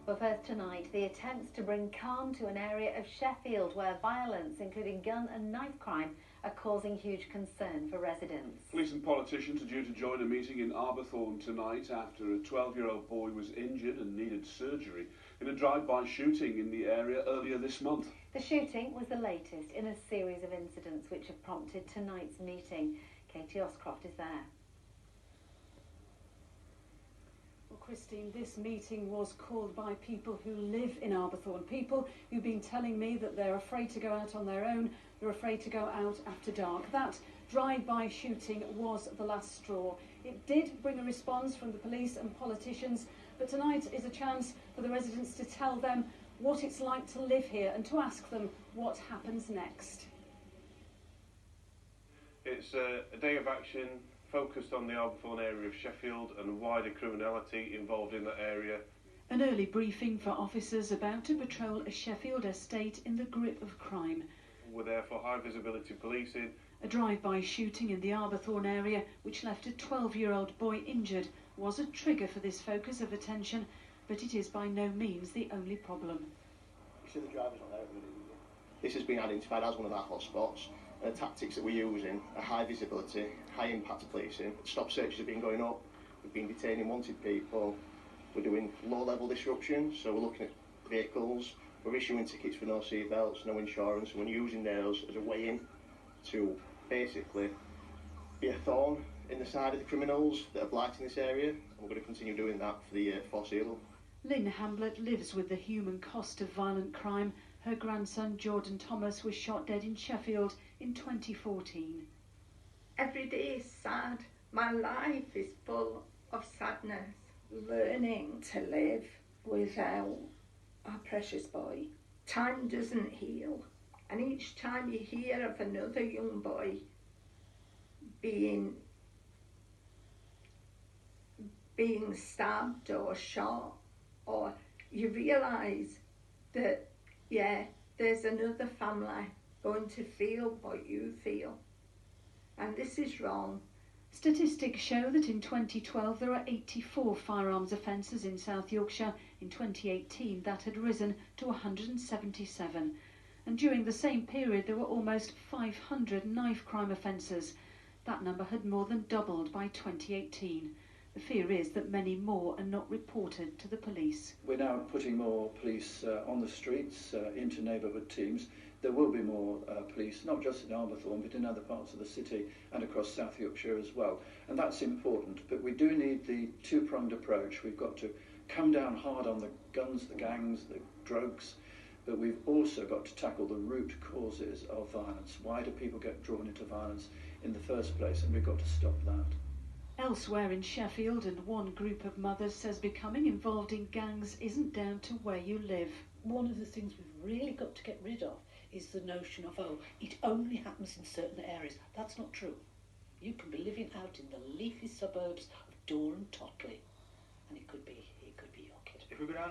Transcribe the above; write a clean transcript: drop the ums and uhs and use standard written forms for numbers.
Well, first tonight, the attempts to bring calm to an area of Sheffield where violence, including gun and knife crime, are causing huge concern for residents. Police and politicians are due to join a meeting in Arbourthorne tonight after a 12-year-old boy was injured and needed surgery in a drive-by shooting in the area earlier this month. The shooting was the latest in a series of incidents which have prompted tonight's meeting. Katie Oscroft is there. Well, Christine, this meeting was called by people who live in Arbourthorne, people who've been telling me that they're afraid to go out on their own, they're afraid to go out after dark. That drive-by shooting was the last straw. It did bring a response from the police and politicians, but tonight is a chance for the residents to tell them what it's like to live here and to ask them what happens next. It's a day of action focused on the Arbourthorne area of Sheffield and wider criminality involved in that area. An early briefing for officers about to patrol a Sheffield estate in the grip of crime. We're there for high visibility policing. A drive-by shooting in the Arbourthorne area, which left a 12-year-old boy injured, was a trigger for this focus of attention, but it is by no means the only problem. You see the drivers on there. This has been identified as one of our hotspots. The tactics that we're using are high visibility, high impact policing. Stop searches have been going up. We've been detaining wanted people. We're doing low-level disruption, so we're looking at vehicles. We're issuing tickets for no seat belts, no insurance, and we're using those as a way in to basically be a thorn in the side of the criminals that are blighting this area. And we're going to continue doing that for the foreseeable. Lynn Hamblett lives with the human cost of violent crime. Her grandson Jordan Thomas was shot dead in Sheffield in 2014. Every day is sad. My life is full of sadness. Learning to live without our precious boy. Time doesn't heal, and each time you hear of another young boy being stabbed or shot, or you realise that, yeah, there's another family going to feel what you feel, and this is wrong. Statistics show that in 2012 there are 84 firearms offences in South Yorkshire. In 2018 that had risen to 177, and during the same period there were almost 500 knife crime offences. That number had more than doubled by 2018. The fear is that many more are not reported to the police. We're now putting more police on the streets, into neighbourhood teams. There will be more police, not just in Arbourthorne, but in other parts of the city and across South Yorkshire as well. And that's important, but we do need the two-pronged approach. We've got to come down hard on the guns, the gangs, the drugs, but we've also got to tackle the root causes of violence. Why do people get drawn into violence in the first place? And we've got to stop that. Elsewhere in Sheffield, and one group of mothers says becoming involved in gangs isn't down to where you live. One of the things we've really got to get rid of is the notion of, oh, it only happens in certain areas. That's not true. You can be living out in the leafy suburbs of Dore and Totley, and it could be your kid.